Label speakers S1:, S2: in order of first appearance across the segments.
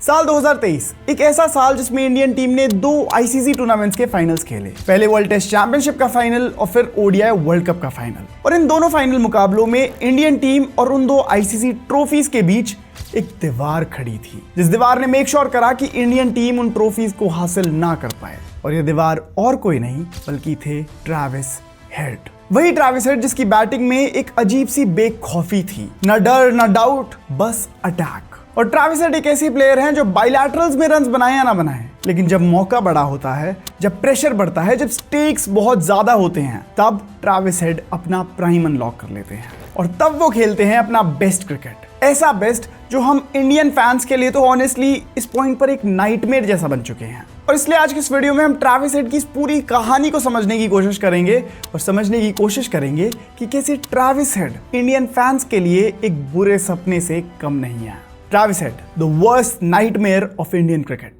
S1: साल 2023 एक ऐसा साल जिसमें इंडियन टीम ने 2 आईसीसी टूर्नामेंट्स के फाइनल्स खेले। पहले वर्ल्ड टेस्ट चैंपियनशिप का फाइनल और फिर ओडीआई वर्ल्ड कप का फाइनल। और इन दोनों फाइनल मुकाबलों में इंडियन टीम और उन 2 आईसीसी ट्रॉफीज के बीच एक दीवार खड़ी थी, जिस दीवार ने मेक श्योर करा कि इंडियन टीम उन ट्रॉफीज को हासिल ना कर पाए। और यह दीवार और कोई नहीं बल्कि थे ट्रेविस हेड। वही ट्रेविस हेड जिसकी बैटिंग में एक अजीब सी बेखौफी थी, न डर न डाउट, बस अटैक। और ट्रेविस हेड एक ऐसी प्लेयर हैं जो बाइलैटरल्स में रन्स बनाए या ना बनाए, लेकिन जब मौका बड़ा होता है, जब प्रेशर बढ़ता है, जब स्टेक्स बहुत ज्यादा होते हैं, तब ट्रेविस हेड अपना प्राइम अनलॉक कर लेते हैं और तब वो खेलते हैं अपना बेस्ट क्रिकेट। ऐसा बेस्ट जो हम इंडियन फैंस के लिए तो ऑनेस्टली इस पॉइंट पर एक नाइटमेयर जैसा बन चुके हैं। और इसलिए आज की इस वीडियो में हम ट्रेविस हेड की इस पूरी कहानी को समझने की कोशिश करेंगे और समझने की कोशिश करेंगे कि कैसे ट्रेविस हेड इंडियन फैंस के लिए एक बुरे सपने से कम नहीं है। Travis head, the worst nightmare of Indian cricket.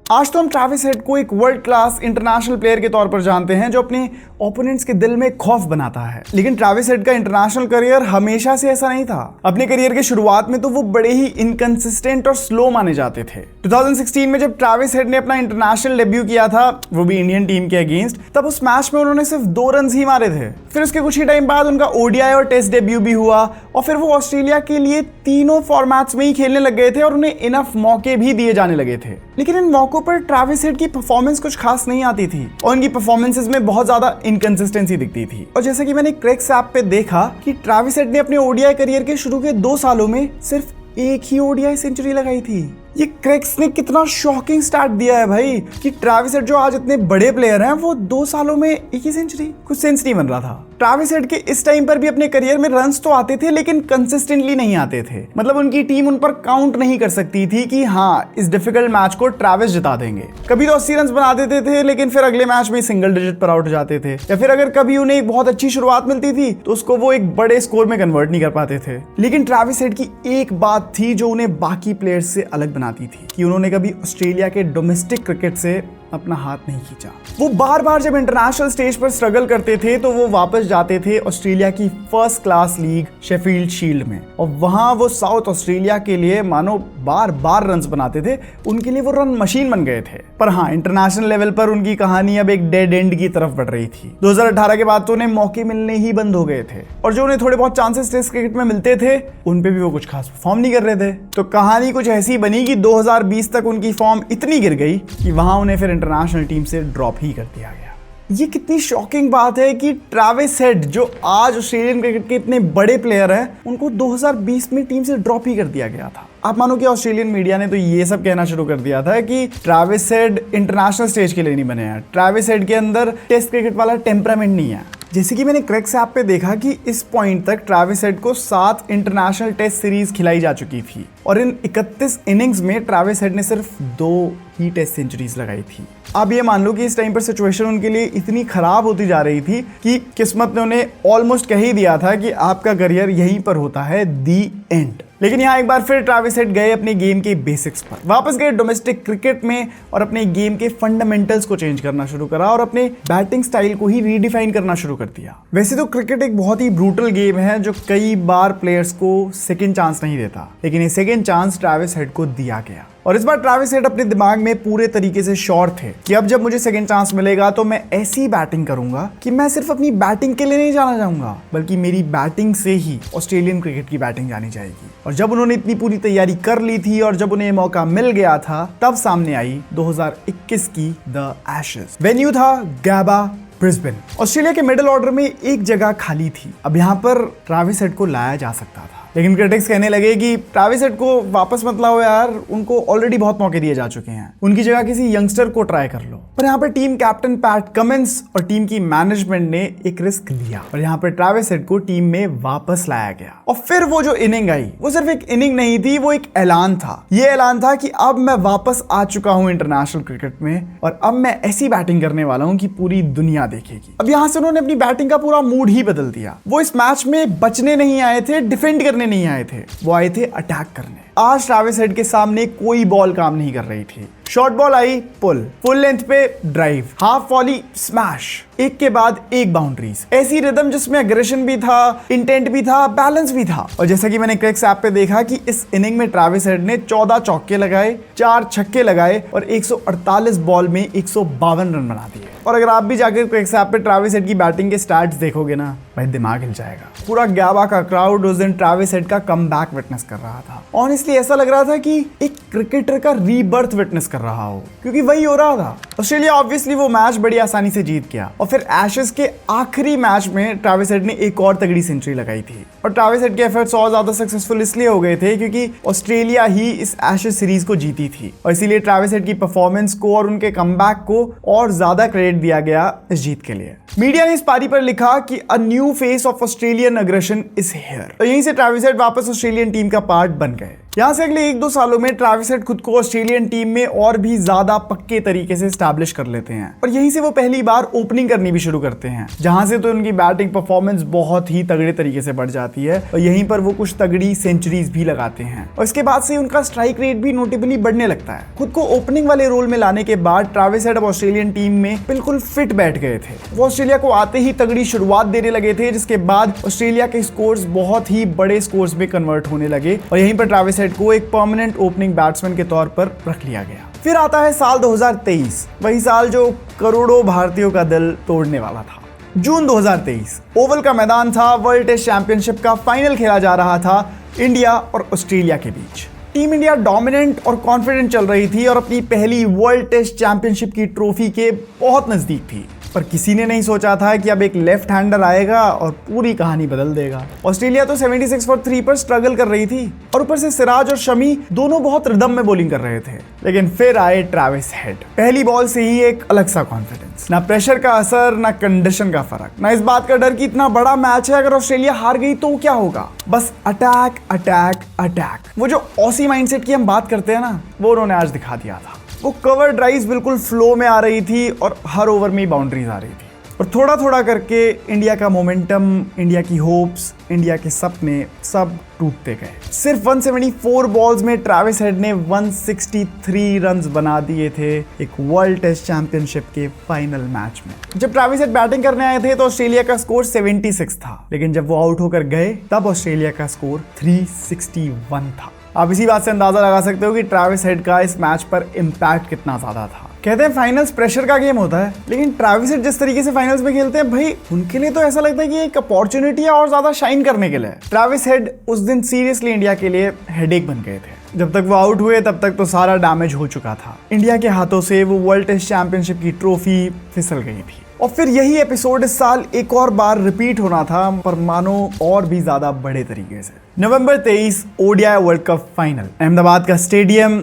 S1: आज तो हम ट्रेविस हेड को एक वर्ल्ड क्लास इंटरनेशनल प्लेयर के तौर पर जानते हैं जो अपने ओपोनेंट्स के दिल में खौफ बनाता है। लेकिन ट्रेविस हेड का इंटरनेशनल करियर हमेशा से ऐसा नहीं था। अपने करियर के शुरुआत में तो वो बड़े ही इनकंसिस्टेंट और स्लो माने जाते थे। 2016 में जब ट्रेविस हेड ने अपना इंटरनेशनल डेब्यू किया था, वो भी इंडियन टीम के अगेंस्ट, तब उस मैच में उन्होंने सिर्फ 2 रन ही मारे थे। फिर उसके कुछ ही टाइम बाद उनका ओडीआई और टेस्ट डेब्यू भी हुआ और फिर वो ऑस्ट्रेलिया के लिए तीनों फॉर्मेट्स में ही खेलने लग गए थे और उन्हें इनफ मौके भी दिए जाने लगे थे। लेकिन इन मौकों पर ट्रेविस हेड की परफॉर्मेंस कुछ खास नहीं आती थी और उनकी परफॉर्मेंसेस में बहुत ज्यादा इनकंसिस्टेंसी दिखती थी। और जैसे कि मैंने क्रेक्स ऐप पे देखा कि ट्रेविस हेड ने अपने ओडीआई करियर के शुरू के 2 सालों में सिर्फ एक ही ओडीआई सेंचुरी लगाई थी। ये क्रेक्स ने कितना शॉकिंग स्टार्ट दिया है भाई कि ट्रेविस हेड जो आज इतने बड़े प्लेयर हैं, वो 2 सालों में एक ही सेंचुरी, कुछ सेंस नहीं बन रहा था। ट्रेविस हेड के इस टाइम पर भी अपने करियर में रन्स तो आते थे लेकिन कंसिस्टेंटली नहीं आते थे। मतलब उनकी टीम उन पर काउंट नहीं कर सकती थी कि हाँ, इस डिफिकल्ट मैच को ट्रेविस जिता देंगे। कभी तो 80 रन बना देते थे लेकिन फिर अगले मैच में सिंगल डिजिट पर आउट हो जाते थे, या फिर अगर कभी उन्हें एक बहुत अच्छी शुरुआत मिलती थी तो उसको वो एक बड़े स्कोर में कन्वर्ट नहीं कर पाते थे। लेकिन ट्रेविस हेड की एक बात थी जो उन्हें बाकी प्लेयर्स से अलग बनाती थी कि उन्होंने कभी ऑस्ट्रेलिया के डोमेस्टिक क्रिकेट से अपना हाथ नहीं खींचा। वो बार बार जब इंटरनेशनल स्टेज पर स्ट्रगल करते थे तो वो वापस जाते थे ऑस्ट्रेलिया की first class league Sheffield shield में, और वहां वो साउथ ऑस्ट्रेलिया के लिए मानो बार बार रन्स बनाते थे। उनके लिए वो रन मशीन बन गए थे। पर हाँ, इंटरनेशनल लेवल पर उनकी कहानी अब एक डेड एंड की तरफ बढ़ रही थी। 2018 के बाद तो उन्हें मौके मिलने ही बंद हो गए थे और जो उन्हें थोड़े बहुत चांसेस टेस्ट क्रिकेट में मिलते थे उन पे भी वो कुछ खास परफॉर्म नहीं कर रहे थे। तो कहानी कुछ ऐसी बनी कि 2020 तक उनकी फॉर्म इतनी गिर गई कि वहां उन्हें फिर इंटरनेशनल टीम से ड्रॉप ही कर दिया गया। ये कितनी शॉकिंग बात है कि ट्रेविस हेड जो आज ऑस्ट्रेलियन क्रिकेट के इतने बड़े प्लेयर हैं, उनको 2020 में टीम से ड्रॉप ही कर दिया गया था। आप मानो कि ऑस्ट्रेलियन मीडिया ने तो ये सब कहना शुरू कर दिया था कि ट्रेविस हेड इंटरनेशनल स्टेज के लिए नहीं बने हैं, ट्रेविस हेड के अंदर टेस्ट क्रिकेट वाला टेम्परामेंट नहीं है। जैसे कि मैंने क्रेक्स ऐप पे देखा कि इस पॉइंट तक ट्रेविस हेड को 7 इंटरनेशनल टेस्ट सीरीज खिलाई जा चुकी थी और इन 31 इनिंग्स में ट्रेविस हेड ने सिर्फ 2 ही टेस्ट सेंचुरीज लगाई थी। आप ये मान लो कि इस टाइम पर सिचुएशन उनके लिए इतनी खराब होती जा रही थी कि किस्मत ने उन्हें ऑलमोस्ट कह ही दिया था कि आपका करियर यहीं पर होता है, दी एंड। लेकिन यहाँ एक बार फिर ट्रेविस हेड गए अपने गेम के बेसिक्स पर, वापस गए डोमेस्टिक क्रिकेट में और अपने गेम के फंडामेंटल्स को चेंज करना शुरू करा और अपने बैटिंग स्टाइल को ही रीडिफाइन करना शुरू कर दिया। वैसे तो क्रिकेट एक बहुत ही ब्रूटल गेम है जो कई बार प्लेयर्स को सेकंड चांस नहीं देता, लेकिन ये सेकंड चांस ट्रेविस हेड को दिया गया। और इस बार ट्रेविस हेड अपने दिमाग में पूरे तरीके से श्योर थे कि अब जब मुझे सेकंड चांस मिलेगा तो मैं ऐसी बैटिंग करूंगा कि मैं सिर्फ अपनी बैटिंग के लिए नहीं जाना चाहूंगा, बल्कि मेरी बैटिंग से ही ऑस्ट्रेलियन क्रिकेट की बैटिंग जानी जाएगी। और जब उन्होंने इतनी पूरी तैयारी कर ली थी और जब उन्हें मौका मिल गया था, तब सामने आई 2021 की द एशेज। वेन्यू था गैबा, ब्रिस्बेन। ऑस्ट्रेलिया के मिडिल ऑर्डर में एक जगह खाली थी। अब यहाँ पर ट्रेविस हेड को लाया जा सकता था, लेकिन क्रिटिक्स कहने लगे कि ट्रेविस हेड को वापस मत लाओ यार, उनको ऑलरेडी बहुत मौके दिए जा चुके हैं, उनकी जगह किसी यंगस्टर को ट्राई कर लो। पर यहाँ पर टीम कैप्टन पैट कमिंस और टीम की मैनेजमेंट ने एक रिस्क लिया और यहाँ पर ट्रेविस हेड को टीम में वापस लाया गया। और फिर वो जो इनिंग आई, वो सिर्फ एक इनिंग नहीं थी, वो एक ऐलान था। ये ऐलान था कि अब मैं वापस आ चुका हूँ इंटरनेशनल क्रिकेट में और अब मैं ऐसी बैटिंग करने वाला हूँ कि पूरी दुनिया देखेगी। अब यहाँ से उन्होंने अपनी बैटिंग का पूरा मूड ही बदल दिया। वो इस मैच में बचने नहीं आए थे, डिफेंड करने करने नहीं आए थे, वो आए थे अटैक करने। आज ट्रैविस हेड के सामने कोई बॉल काम नहीं कर रही थी। शॉर्ट बॉल आई पुल, फुल लेंथ पे ड्राइव, हाफ वॉली स्मैश, एक के बाद एक बाउंड्रीज। ऐसी रिदम जिसमें एग्रेशन भी था, इंटेंट भी था, बैलेंस भी था। और जैसा कि मैंने क्रिक्स ऐप पे देखा कि इस इनिंग में ट्रैविस हेड ने 14 चौके लगाए, 4 छक्के लगाए और 148 बॉल में 152 रन बना दिए। और अगर आप भी जाकर क्रिक्स ऐप पे ट्रैविस हेड की बैटिंग के स्टैट्स देखोगे ना, भाई दिमाग हिल जाएगा। पूरा ग्याबा का क्राउड उस दिन ट्रैविस हेड का कमबैक विटनेस कर रहा था। ऑनेस्टली ऐसा लग रहा था कि एक क्रिकेटर का रीबर्थ विटनेस कर रहा हो, क्योंकि वही हो रहा था। ऑस्ट्रेलिया ऑब्वियसली वो मैच बड़ी आसानी से जीत गया और फिर एशेज के आखिरी मैच में ट्रैविस हेड ने एक और तगड़ी सेंचुरी लगाई थी। और ट्रैविस हेड के एफर्ट्स और ज्यादा सक्सेसफुल इसलिए हो गए थे क्योंकि ऑस्ट्रेलिया ही इस एशेज सीरीज को जीती थी और इसीलिए ट्रैविस हेड की परफॉर्मेंस को और उनके कमबैक को और ज्यादा क्रेडिट दिया गया इस जीत के लिए। मीडिया ने इस पारी पर लिखा कि a new face of Australian aggression is here. तो यहीं से ट्रैविस हेड वापस ऑस्ट्रेलियन टीम का पार्ट बन गए। यहां से अगले 1-2 सालों में ट्रैविस हेड खुद को ऑस्ट्रेलियन टीम में और भी ज्यादा पक्के तरीके से एस्टैब्लिश कर लेते हैं और यहीं से वो पहली बार ओपनिंग करनी भी शुरू करते हैं, जहां से तो उनकी बैटिंग परफॉर्मेंस बहुत ही तगड़े तरीके से बढ़ जाती है और यहीं पर वो कुछ तगड़ी सेंचुरीज भी लगाते हैं और इसके बाद से उनका स्ट्राइक रेट भी नोटेबली बढ़ने लगता है। खुद को ओपनिंग वाले रोल में लाने के बाद ट्रैविस हेड अब ऑस्ट्रेलियन टीम में बिल्कुल फिट बैठ गए थे। वो ऑस्ट्रेलिया को आते ही तगड़ी शुरुआत देने लगे थे, जिसके बाद ऑस्ट्रेलिया के स्कोर्स बहुत ही बड़े स्कोर्स में कन्वर्ट होने लगे और यहीं पर ट्रैविस हेड को एक परमानेंट ओपनिंग बैट्समैन के तौर पर रख लिया गया। फिर आता है साल 2023, वही साल जो करोड़ों भारतीयों का दिल तोड़ने वाला था। जून 2023, ओवल का मैदान था, वर्ल्ड टेस्ट चैंपियनशिप का फाइनल खेला जा रहा था इंडिया और ऑस्ट्रेलिया के बीच। टीम इंडिया डोमिनेंट और कॉन्फिडेंट चल रही थी और अपनी पहली वर्ल्ड टेस्ट चैंपियनशिप की ट्रॉफी के बहुत नजदीक थी, पर किसी ने नहीं सोचा था कि अब एक लेफ्ट हैंडर आएगा और पूरी कहानी बदल देगा। ऑस्ट्रेलिया तो 76 for 3 पर स्ट्रगल कर रही थी और ऊपर से सिराज और शमी दोनों बहुत रिदम में बॉलिंग कर रहे थे, लेकिन फिर आए ट्रैविस हेड। पहली बॉल से ही एक अलग सा कॉन्फिडेंस, ना प्रेशर का असर, ना कंडीशन का फर्क, ना इस बात का डर कि इतना बड़ा मैच है, अगर ऑस्ट्रेलिया हार गई तो क्या होगा। बस अटैक अटैक अटैक। वो जो ऑसी माइंडसेट की हम बात करते हैं ना, वो उन्होंने आज दिखा दिया था। वो कवर ड्राइव्स बिल्कुल फ्लो में आ रही थी और हर ओवर में बाउंड्रीज आ रही थी और थोड़ा थोड़ा करके इंडिया का मोमेंटम, इंडिया की होप्स, इंडिया के सपने सब टूटते गए। सिर्फ 174 बॉल्स में ट्रैविस हेड ने 163 रन्स बना दिए थे एक वर्ल्ड टेस्ट चैंपियनशिप के फाइनल मैच में। जब ट्रैविस हेड बैटिंग करने आए थे तो ऑस्ट्रेलिया का स्कोर 76 था, लेकिन जब वो आउट होकर गए तब ऑस्ट्रेलिया का स्कोर 361 था। आप इसी बात से अंदाजा लगा सकते हो कि ट्रैविस हेड का इस मैच पर इम्पैक्ट कितना ज्यादा था। कहते हैं फाइनल्स प्रेशर का गेम होता है, लेकिन ट्रैविस हेड जिस तरीके से फाइनल्स में खेलते हैं, भाई उनके लिए तो ऐसा लगता है कि एक अपॉर्चुनिटी है और ज्यादा शाइन करने के लिए। ट्रैविस हेड उस दिन सीरियसली इंडिया के लिए हेडेक बन गए थे। जब तक वो आउट हुए तब तक तो सारा डैमेज हो चुका था। इंडिया के हाथों से वो वर्ल्ड टेस्ट चैंपियनशिप की ट्रॉफी फिसल गई थी और फिर यही एपिसोड इस साल एक और बार रिपीट होना था, पर मानो और भी ज्यादा बड़े तरीके से। नवंबर 23 ODI world cup final, Ahmedabad का स्टेडियम,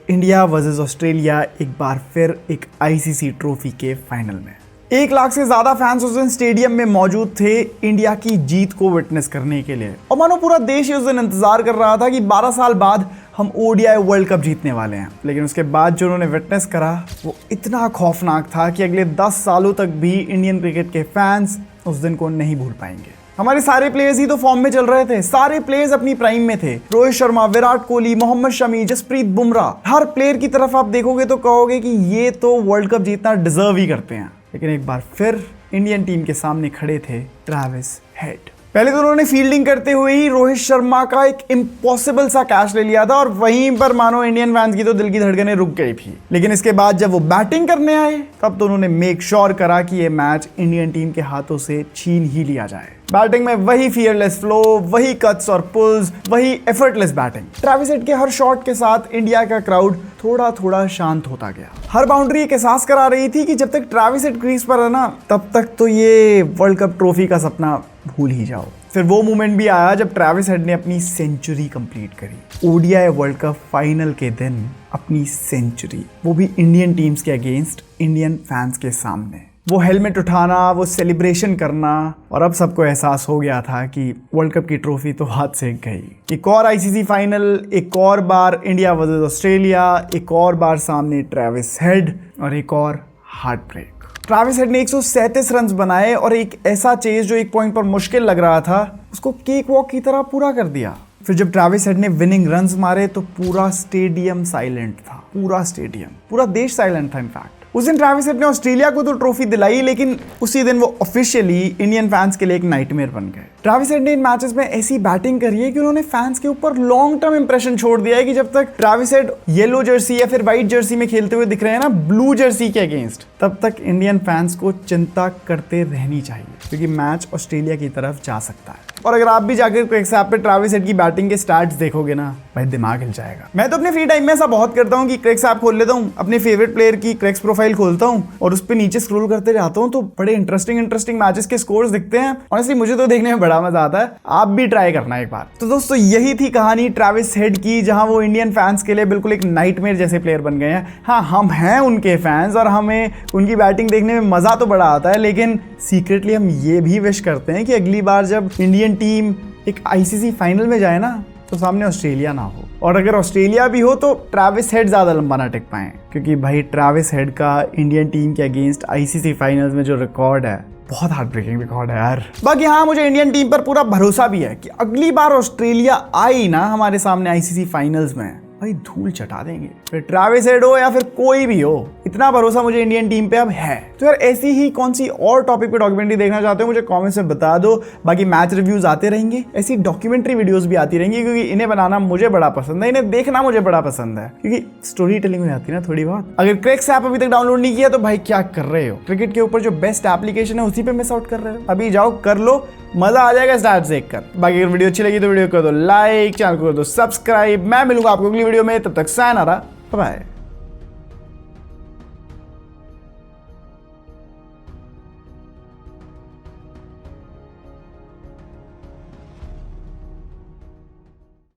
S1: इंडिया वर्सेस ऑस्ट्रेलिया एक बार फिर एक आईसीसी ट्रॉफी के फाइनल में। 1 लाख से ज्यादा फैंस उस दिन स्टेडियम में मौजूद थे इंडिया की जीत को विटनेस करने के लिए और मानो पूरा देश ही उस दिन इंतजार कर रहा था कि 12 साल बाद हम ओडीआई वर्ल्ड कप जीतने वाले हैं। लेकिन उसके बाद जो उन्होंने विटनेस करा वो इतना खौफनाक था कि अगले 10 सालों तक भी इंडियन क्रिकेट के फैंस उस दिन को नहीं भूल पाएंगे। हमारे सारे प्लेयर्स ही तो फॉर्म में चल रहे थे, सारे प्लेयर्स अपनी प्राइम में थे। रोहित शर्मा, विराट कोहली, मोहम्मद शमी, जसप्रीत बुमराह, हर प्लेयर की तरफ आप देखोगे तो कहोगे कि ये तो वर्ल्ड कप जीतना डिजर्व ही करते हैं। लेकिन एक बार फिर इंडियन टीम के सामने खड़े थे ट्रैविस हेड। पहले तो उन्होंने फील्डिंग करते हुए ही रोहित शर्मा का एक इम्पॉसिबल सा कैच ले लिया था और वहीं पर मानो इंडियन फैंस की तो दिल की धड़कनें रुक गई थी। लेकिन इसके बाद जब वो बैटिंग करने आए तब तो उन्होंने मेक श्योर करा कि ये मैच इंडियन टीम के हाथों से छीन ही लिया जाए। बैटिंग में वही फियरलेस फ्लो, वही कट्स और पुल्स, वही एफर्टलेस बैटिंग। ट्रैविस हेड के हर शॉट के साथ इंडिया का क्राउड थोड़ा थोड़ा शांत होता गया। हर बाउंड्री एक एहसास करा रही थी कि जब तक ट्रैविस हेड क्रीज पर है ना, तब तक तो ये वर्ल्ड कप ट्रॉफी का सपना भूल ही जाओ। फिर वो मोमेंट भी आया जब ट्रैविस हेड ने अपनी सेंचुरी कंप्लीट करी। ओडीआई वर्ल्ड कप फाइनल के दिन अपनी सेंचुरी, वो भी इंडियन टीम्स के अगेंस्ट, इंडियन फैंस के सामने। वो हेलमेट उठाना, वो सेलिब्रेशन करना, और अब सबको एहसास हो गया था कि वर्ल्ड कप की ट्रॉफी तो हाथ से गई। एक और आईसीसी फाइनल, एक और बार इंडिया वर्सेस ऑस्ट्रेलिया, एक और बार सामने ट्रैविस हेड और एक और हार्ट ब्रेक। ट्रैविस हेड ने 137 रन्स बनाए और एक ऐसा चेज जो एक पॉइंट पर मुश्किल लग रहा था उसको केक वॉक की तरह पूरा कर दिया। फिर जब ट्रेविस हेड ने विनिंग रन्स मारे तो पूरा स्टेडियम साइलेंट था, पूरा स्टेडियम, पूरा देश साइलेंट था इनफैक्ट। उस दिन ट्रेविस हेड ने ऑस्ट्रेलिया को तो ट्रॉफी दिलाई, लेकिन उसी दिन वो ऑफिशियली इंडियन फैंस के लिए एक नाइटमेयर बन गए। ट्रेविस हेड ने इन मैचेस में ऐसी बैटिंग करी है कि उन्होंने फैंस के ऊपर लॉन्ग टर्म इंप्रेशन छोड़ दिया है कि जब तक ट्रेविस हेड येलो जर्सी या फिर व्हाइट जर्सी में खेलते हुए दिख रहे हैं ना ब्लू जर्सी के अगेंस्ट, तब तक इंडियन फैंस को चिंता करते रहनी चाहिए, क्योंकि मैच ऑस्ट्रेलिया की तरफ जा सकता है। और अगर आप भी जाकर क्रिक्स ऐप पे ट्रेविस हेड की बैटिंग के स्टैट्स देखोगे ना, भाई दिमाग हिल जाएगा। मैं तो अपने फ्री टाइम में ऐसा बहुत करता हूँ कि क्रिक्स ऐप खोल लेता हूँ, अपने फेवरेट प्लेयर की क्रिक्स प्रोफाइल खोलता हूँ और उस पे नीचे स्क्रॉल करते जाता हूँ, तो बड़े इंटरेस्टिंग मैचेस के स्कोर्स दिखते हैं। ऑनेस्टली मुझे तो देखने में बड़ा मजा आता है, आप भी ट्राई करना एक बार। तो दोस्तों यही थी कहानी ट्रेविस हेड की, जहां वो इंडियन फैंस के लिए बिल्कुल एक नाइटमेयर जैसे प्लेयर बन गए हैं। हाँ, हम हैं उनके फैंस और हमें उनकी बैटिंग देखने में मजा तो बड़ा आता है, लेकिन सीक्रेटली हम ये भी विश करते हैं कि अगली बार जब इंडियन टीम एक आईसीसी फाइनल में जाए ना, तो सामने ऑस्ट्रेलिया ना हो, और अगर ऑस्ट्रेलिया भी हो तो ट्रेविस हेड ज्यादा लंबा ना टिक पाए, क्योंकि भाई ट्रेविस हेड का इंडियन टीम के अगेंस्ट आईसीसी फाइनल्स में जो रिकॉर्ड है, बहुत हार्ट ब्रेकिंग रिकॉर्ड है यार। बाकी हाँ, मुझे इंडियन टीम पर पूरा भरोसा भी है कि अगली बार ऑस्ट्रेलिया आई ना हमारे सामने आईसीसी फाइनल्स में, भाई धूल चटा देंगे, फिर ट्रेविस हेड हो या फिर कोई भी हो, इतना भरोसा मुझे इंडियन टीम पे अब है। तो यार ऐसी ही कौन सी और टॉपिक पे डॉक्यूमेंट्री देखना चाहते हो मुझे कमेंट्स में बता दो। बाकी मैच रिव्यूज आते रहेंगे, ऐसी डॉक्यूमेंट्री वीडियोस भी आती रहेंगी, क्योंकि इन्हें बनाना मुझे बड़ा पसंद है, इन्हें देखना मुझे बड़ा पसंद है, क्योंकि स्टोरी टेलिंग हो जाती है ना थोड़ी बहुत। अगर क्रिक्स ऐप अभी तक डाउनलोड नहीं किया तो भाई क्या कर रहे हो, क्रिकेट के ऊपर जो बेस्ट एप्लीकेशन है उसी पे मिस आउट कर रहे हो। अभी जाओ कर लो, मजा आ जाएगा स्टार्ट देखकर। बाकी अगर वीडियो अच्छी लगी तो वीडियो कर दो लाइक, चैनल को कर दो सब्सक्राइब। मैं मिलूंगा आपको अगली वीडियो में, तब तक सायनारा, बाय।